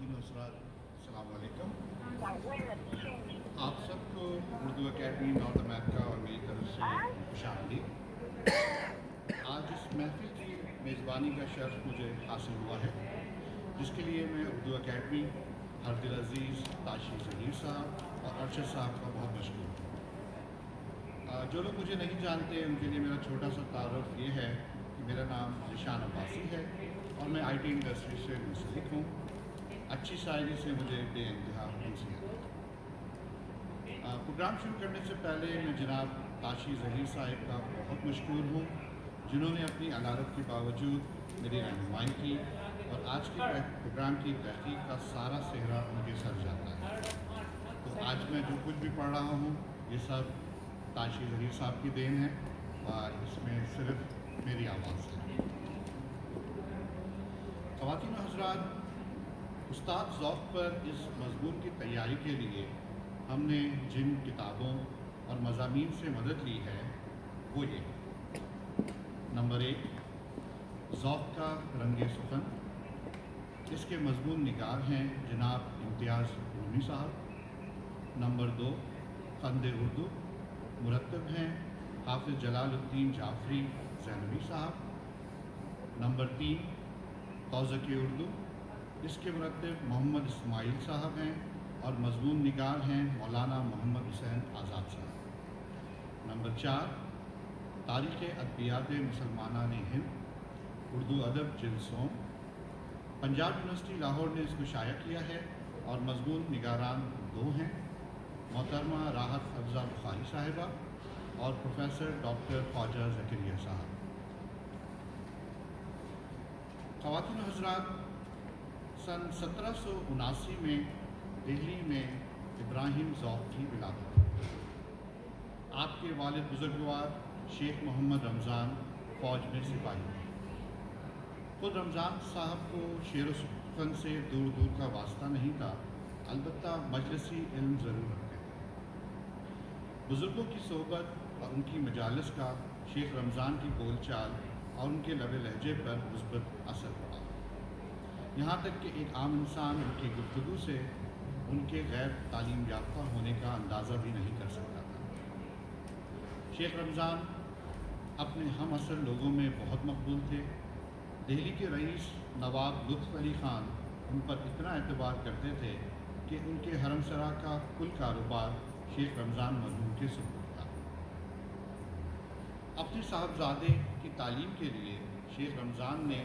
خواتین و حضرات، السلام علیکم۔ آپ سب کو اردو اکیڈمی نارتھ امریکہ اور میری طرف سے خوش آمدید۔ آج اس محفل کی میزبانی کا شرف مجھے حاصل ہوا ہے، جس کے لیے میں اردو اکیڈمی، ہردل عزیز، تاشی ظہیر صاحب اور ارشد صاحب کا بہت مشکور ہوں۔ جو لوگ مجھے نہیں جانتے ان کے لیے میرا چھوٹا سا تعارف یہ ہے کہ میرا نام ذیشان عباسی ہے اور میں آئی ٹی انڈسٹری سے منسلک ہوں۔ اچھی شاعری سے مجھے بے انتہا انسیت ہے۔ پروگرام شروع کرنے سے پہلے میں جناب تاشی ظہیر صاحب کا بہت مشکور ہوں، جنہوں نے اپنی علالت کے باوجود میری رہنمائی کی اور آج کے پروگرام کی تحقیق کا سارا سہرا ان کے سر جاتا ہے۔ تو آج میں جو کچھ بھی پڑھ رہا ہوں یہ سب تاشی ظہیر صاحب کی دین ہے اور اس میں صرف میری آواز ہے۔ خواتین و حضرات، استاد ذوق پر اس مضمون کی تیاری کے لیے ہم نے جن کتابوں اور مضامین سے مدد لی ہے وہ یہ: نمبر 1، ذوق کا رنگ سخن، اس کے مضمون نگار ہیں جناب امتیاز رومی صاحب۔ نمبر 2، خند اردو، مرتب ہیں حافظ جلال الدین جعفری زینوی صاحب۔ نمبر 3، توزیع اردو، اس کے مرتب محمد اسماعیل صاحب ہیں اور مضمون نگار ہیں مولانا محمد حسین آزاد صاحب۔ نمبر 4، تاریخ ادبیات مسلمانان ہند، اردو ادب جلد سوم، پنجاب یونیورسٹی لاہور نے اس کو شائع کیا ہے اور مضمون نگاران 2 ہیں، محترمہ راحت افزا بخاری صاحبہ اور پروفیسر ڈاکٹر خواجہ زکریا صاحب۔ خواتین و حضرات، سن 1779 میں دہلی میں ابراہیم ذوق کی ولادت ہوئی۔ آپ کے والد بزرگوار شیخ محمد رمضان فوج میں سپاہی تھے۔ خود رمضان صاحب کو شعر و سخن سے دور دور کا واسطہ نہیں تھا، البتہ مجلسی علم ضرور رکھتے تھے۔ بزرگوں کی صحبت اور ان کی مجالس کا شیخ رمضان کی بول چال اور ان کے لب لہجے پر مثبت اثر پڑا، یہاں تک کہ ایک عام انسان ان کی گفتگو سے ان کے غیر تعلیم یافتہ ہونے کا اندازہ بھی نہیں کر سکتا تھا۔ شیخ رمضان اپنے ہم عصر لوگوں میں بہت مقبول تھے۔ دہلی کے رئیس نواب لطف علی خان ان پر اتنا اعتبار کرتے تھے کہ ان کے حرم سرا کا کل کاروبار شیخ رمضان مرحوم کے سپرد تھا۔ اپنے صاحبزادے کی تعلیم کے لیے شیخ رمضان نے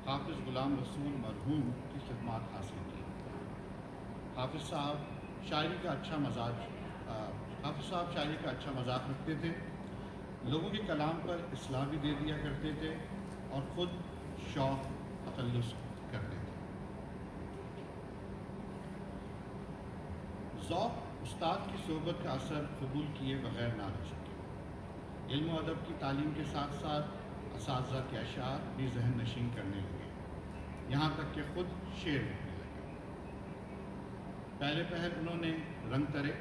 حافظ غلام رسول مرحوم کی خدمات حاصل کی۔ حافظ صاحب شاعری کا اچھا مذاق رکھتے تھے، لوگوں کے کلام پر اصلاح بھی دے دیا کرتے تھے اور خود شوق تخلص کرتے تھے۔ ذوق استاد کی صحبت کا اثر قبول کیے بغیر نہ رہ سکے۔ علم و ادب کی تعلیم کے ساتھ ساتھ اساتذہ کے اشعار بھی ذہن نشین کرنے لگے، یہاں تک کہ خود شعر لکھنے لگے۔ پہلے پہل انہوں نے رنگ ترے،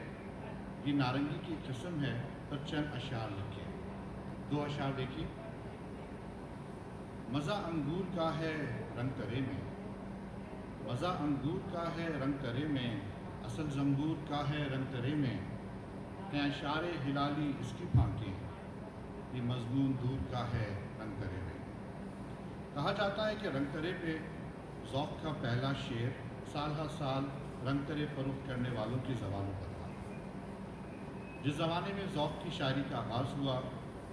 یہ نارنگی کی ایک قسم ہے، پر چند اشعار لکھے۔ 2 اشعار دیکھیے: مزہ انگور کا ہے رنگ ترے میں، مزہ انگور کا ہے رنگ ترے میں، اصل زنبور کا ہے رنگ ترے میں، ہیں اشعار ہلالی اس کی پھانکیں، یہ مضمون دور کا ہے رنگ ترے میں۔ کہا جاتا ہے کہ رنگ ترے پہ ذوق کا پہلا شعر سال ہر سال رنگ ترے فروخت کرنے والوں کی زبانوں پر تھا۔ جس زمانے میں ذوق کی شاعری کا آغاز ہوا،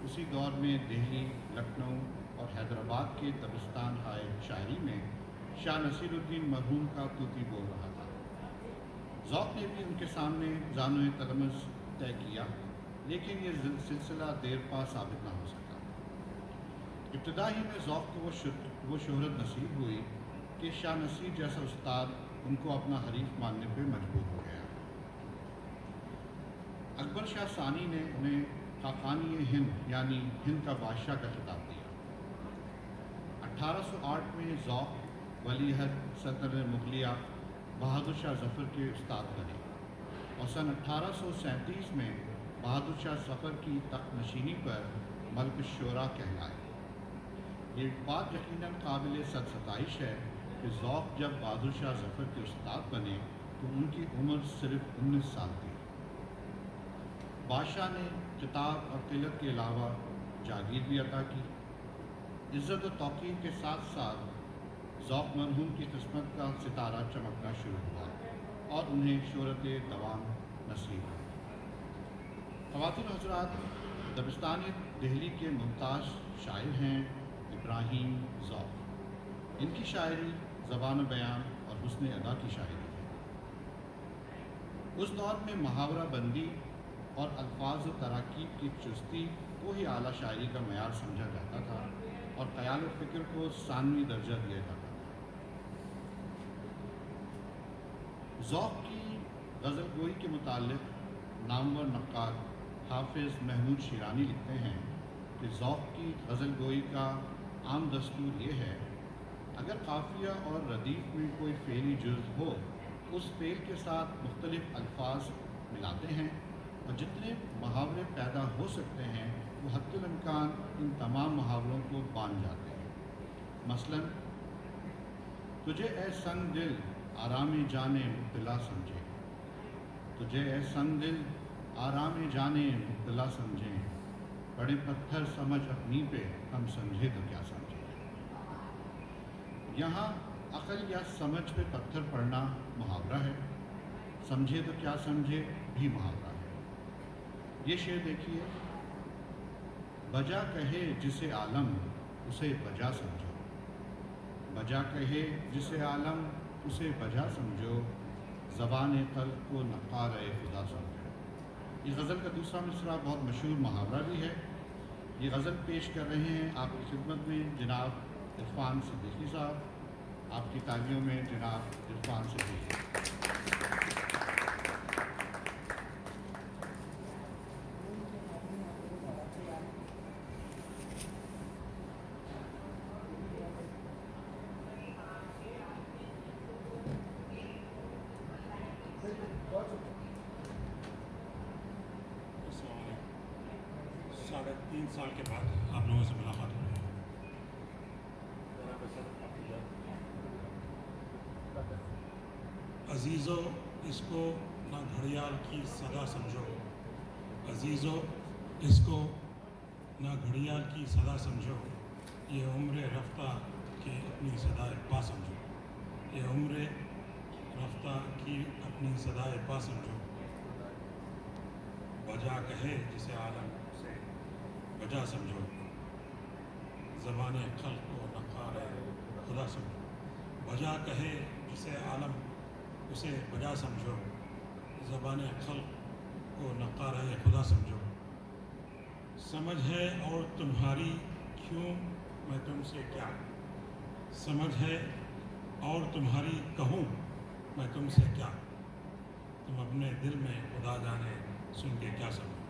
اسی دور میں دہلی، لکھنؤ اور حیدرآباد کے دبستان ہائے شاعری میں شاہ نصیر الدین مرحوم کا طوطی بول رہا تھا۔ ذوق نے بھی ان کے سامنے زانوِ تلمذ طے کیا، لیکن یہ سلسلہ دیر پا ثابت نہ ہو سکا۔ ابتدا ہی میں ذوق کو وہ شہرت نصیب ہوئی کہ شاہ نصیر جیسا استاد ان کو اپنا حریف ماننے پہ مجبور ہو گیا۔ اکبر شاہ ثانی نے انہیں خاقانی ہند یعنی ہند کا بادشاہ کا خطاب دیا۔ 1808 میں ذوق ولی عہد سلطنت مغلیہ بہادر شاہ ظفر کے استاد بنے اور سن 1837 میں بہادر شاہ ظفر کی تخت نشینی پر ملک الشعراء کہلائے۔ یہ بات یقیناً قابل ستائش ہے کہ ذوق جب بہادر شاہ ظفر کے استاد بنے تو ان کی عمر صرف 19 سال تھی۔ بادشاہ نے کتاب اور قلت کے علاوہ جاگیر بھی عطا کی۔ عزت و توقیر کے ساتھ ساتھ ذوق مرحوم کی قسمت کا ستارہ چمکنا شروع ہوا اور انہیں شہرت دوام نصیب ہوئی۔ خواتین و حضرات، دبستان دہلی کے ممتاز شاعر ہیں ابراہیم ذوق۔ ان کی شاعری زبان و بیان اور حسن ادا کی شاعری ہے۔ اس دور میں محاورہ بندی اور الفاظ و تراکیب کی چستی کو ہی اعلیٰ شاعری کا معیار سمجھا جاتا تھا اور خیال و فکر کو ثانوی درجہ دیا جاتا تھا۔ ذوق کی غزل گوئی کے متعلق نامور نقاد حافظ محمود شیرانی لکھتے ہیں کہ ذوق کی غزل گوئی کا عام دستور یہ ہے، اگر قافیہ اور ردیف میں کوئی فعلی جز ہو، اس فعل کے ساتھ مختلف الفاظ ملاتے ہیں اور جتنے محاورے پیدا ہو سکتے ہیں وہ حد الامکان ان تمام محاوروں کو باندھ جاتے ہیں۔ مثلاً تجھے اے سنگ دل آرام جانے مبتلا سمجھے، تجھے اے سنگ دل آرام جانے مبتلا سمجھیں، بڑے پتھر سمجھ اپنی پہ ہم سمجھے تو کیا سمجھے۔ یہاں عقل یا سمجھ پہ پتھر پڑنا محاورہ ہے، سمجھے تو کیا سمجھے بھی محاورہ ہے۔ یہ شعر دیکھیے، بجا کہے جسے عالم اسے بجا سمجھو، بجا کہے جسے عالم اسے بجا سمجھو، زبان قلب کو نقارۂ خدا سمجھو۔ یہ غزل کا دوسرا مصرع بہت مشہور محاورہ بھی ہے۔ یہ غزل پیش کر رہے ہیں آپ کی خدمت میں جناب عرفان صدیقی صاحب۔ آپ کی تالیوں میں جناب عرفان صدیقی۔ ساڑھے 3 سال کے بعد آپ لوگوں سے ملاقات ہو رہی ہے۔ عزیزو اس کو نہ گھڑیال کی صدا سمجھو، عزیزو اس کو نہ گھڑیال کی صدا سمجھو، یہ عمر رفتہ کی اپنی صدائے پا سمجھو، یہ عمر رفتہ کی اپنی صدائے پا سمجھو، بجا کہے جسے عالم سے بجا سمجھو، زبان خلق کو نقار خدا سمجھو، بجا کہے جسے عالم اسے بجا سمجھو، زبان خلق کو نقار خدا سمجھو، سمجھ ہے اور تمہاری کیوں میں تم سے کیا، سمجھ ہے اور تمہاری کہوں میں تم سے کیا، تم اپنے دل میں خدا جانے سن کے کیا سمجھو،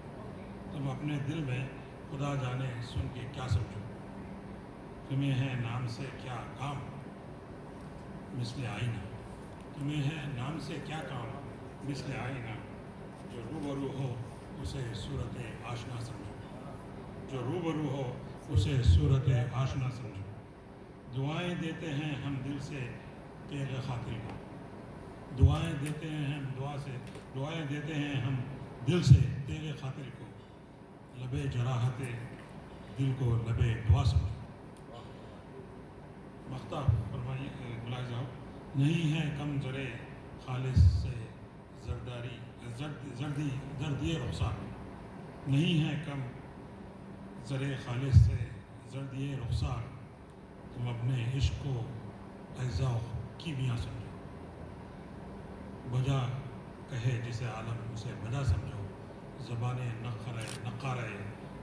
تم اپنے دل میں خدا جانے سن کے کیا سمجھو، تمہیں ہے نام سے کیا کام مثل آئینہ، تمہیں ہے نام سے کیا کام مثل آئینہ، جو روبرو ہو اسے صورت آشنا سمجھو، جو روبرو ہو اسے صورت آشنا سمجھو، دعائیں دیتے ہیں ہم دل سے تیغ خاطر کو، دعائیں دیتے ہیں ہم دعائیں دیتے ہیں ہم دل سے تیغ خاطر کو، لبے جراحت دل کو لبے دعا سمجھو۔ مختہ فرمائیے ملاحظہ ہو، نہیں ہے کم زرے خالص سے زردی رخسار، نہیں ہے کم زرے خالص سے زردی رخسار، تم اپنے عشق کو اجزا کی میاں سمجھو، بجا کہے جسے عالم اسے بجا سمجھو، زبان نقارۂ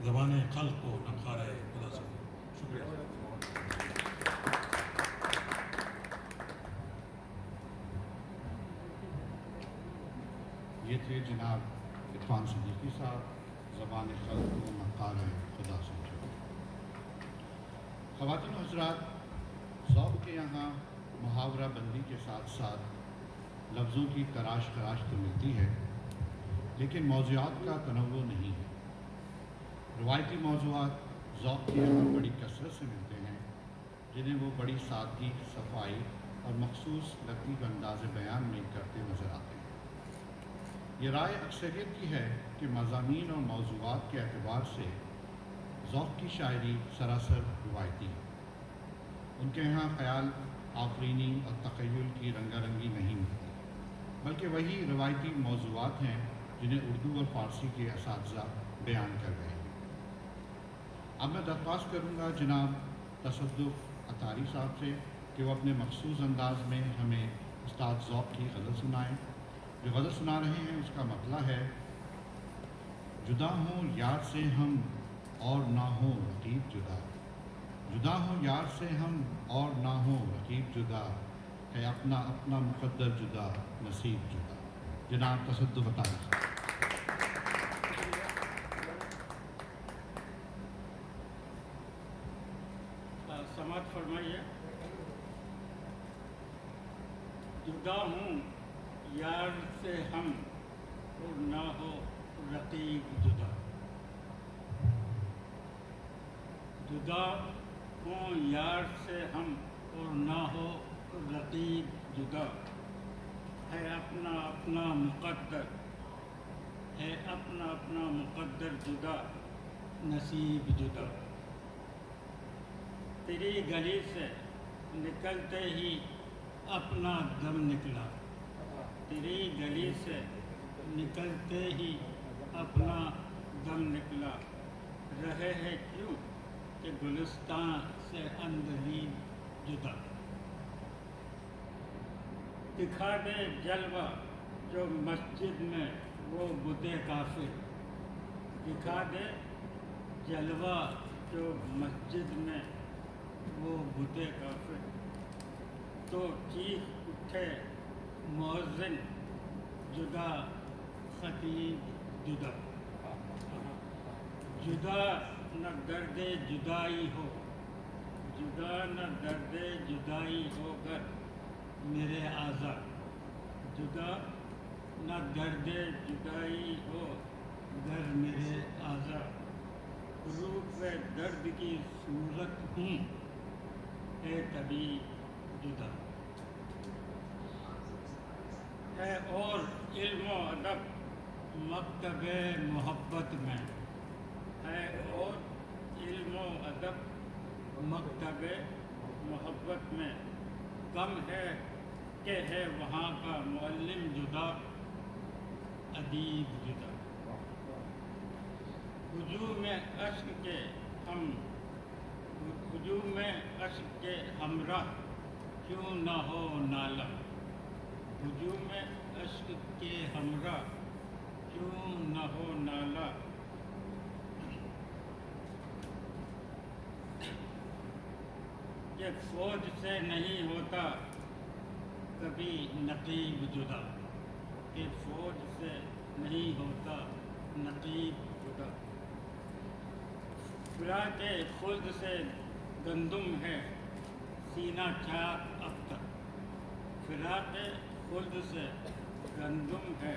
زبان خلق کو نقارۂ خدا سمجھو۔ شکریہ۔ یہ تھے جناب عرفان صدیقی صاحب، زبان خلق کو نقارۂ خدا سمجھو۔ خواتین و حضرات، ذوق کے یہاں محاورہ بندی کے ساتھ ساتھ لفظوں کی تراش خراش تو ملتی ہے، لیکن موضوعات کا تنوع نہیں ہے۔ روایتی موضوعات ذوق کے یہاں بڑی کثرت سے ملتے ہیں، جنہیں وہ بڑی سادگی، صفائی اور مخصوص لطیف انداز بیان میں کرتے نظر آتے ہیں۔ یہ رائے اکثریت کی ہے کہ مضامین اور موضوعات کے اعتبار سے ذوق کی شاعری سراسر روایتی ہے۔ ان کے یہاں خیال آفرینی اور تخیل کی رنگا رنگی نہیں ملتی، بلکہ وہی روایتی موضوعات ہیں جنہیں اردو اور فارسی کے اساتذہ بیان کر رہے ہیں۔ اب میں درخواست کروں گا جناب تصدق اطاری صاحب سے کہ وہ اپنے مخصوص انداز میں ہمیں استاد ذوق کی غزل سنائیں۔ جو غزل سنا رہے ہیں اس کا مطلب ہے: جدا ہوں یار سے ہم اور نہ ہو رقیب جدا، جدا ہوں یار سے ہم اور نہ ہو رقیب جدا، ہے اپنا اپنا مقدر جدا نصیب جدا۔ جناب تصدق اطاری صاحب۔ سماعت فرمائیے۔ جدا ہوں یار سے ہم اور نہ ہو رقیب جدا، جدا ہوں یار سے ہم اور نہ ہو رقیب جدا، ہے اپنا اپنا مقدر، ہے اپنا اپنا مقدر جدا نصیب جدا۔ تیری گلی سے نکلتے ہی اپنا دم نکلا، تیری گلی سے نکلتے ہی اپنا دم نکلا، رہے ہے کیوں کہ گلستان سے عندلیب جدا۔ دکھا دے جلوہ جو مسجد میں وہ بت کافر، دکھا دے جلوہ جو مسجد میں وہ بت کافر، تو چیخ اٹھے مؤذن جدا خطیب جدا۔ جدا نہ درد جدائی ہو، جدا نہ درد جدائی ہو گر میرے اعضا، جدا نہ درد جدائی ہو گر میرے اعضا، روح درد کی صورت ہوں اے طبیب جدا۔ ہے اور علم و ادب مکتب محبت میں، ہے اور علم و ادب مکتب محبت میں، کم ہے کہ ہے وہاں کا معلم جدا ادیب جدا۔ ہجوم اشک کے ہم، ہجوم اشک کے ہمراہ کیوں نہ ہو نالہ، ہجوم اشک کے ہمراہ کیوں نہ ہو نالہ، کہ فوج سے نہیں ہوتا کبھی نقیب جدا، کہ فوج سے نہیں ہوتا نقیب جدا۔ فراق خلد سے گندم ہے سینہ چاک اب تک، فراق خلد سے گندم ہے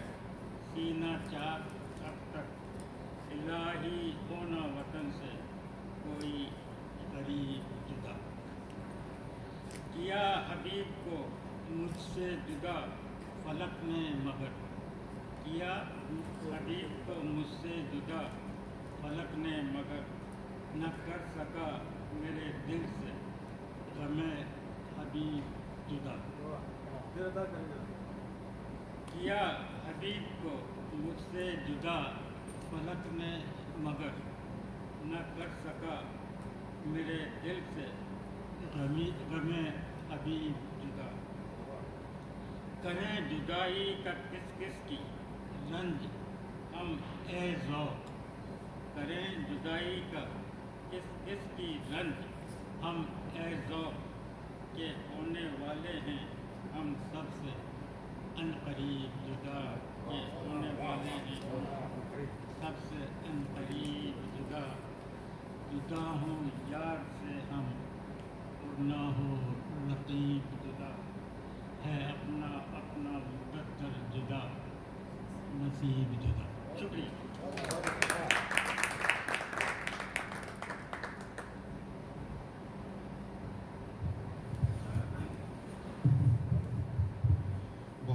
سینہ چاک اب تک، الہی ہونا وطن سے کوئی غریب جدا۔ کیا حبیب کو مجھ سے جدا فلک نے مگر، کیا حبیب کو مجھ سے جدا فلک نے مگر، نہ کر سکا میرے دل سے غم حبیب جدا۔ کیا حبیب کو مجھ سے جدا فلک نے مگر، نہ کر سکا میرے دل سے غم حبیب جدا۔ کریں جدائی کا کس کس کی رنج ہم اے ذوق، کریں جدائی کا کس کس کی رنج ہم اے ذوق، کہ ہونے والے ہیں ہم سب سے عنقریب جدا، کہ ہونے والے ہیں سب سے عنقریب جدا۔ جدا ہوں یار سے ہم اور نہ ہو رقیب جدا، ہے اپنا اپنا مقدر جدا نصیب جدا۔ شکریہ۔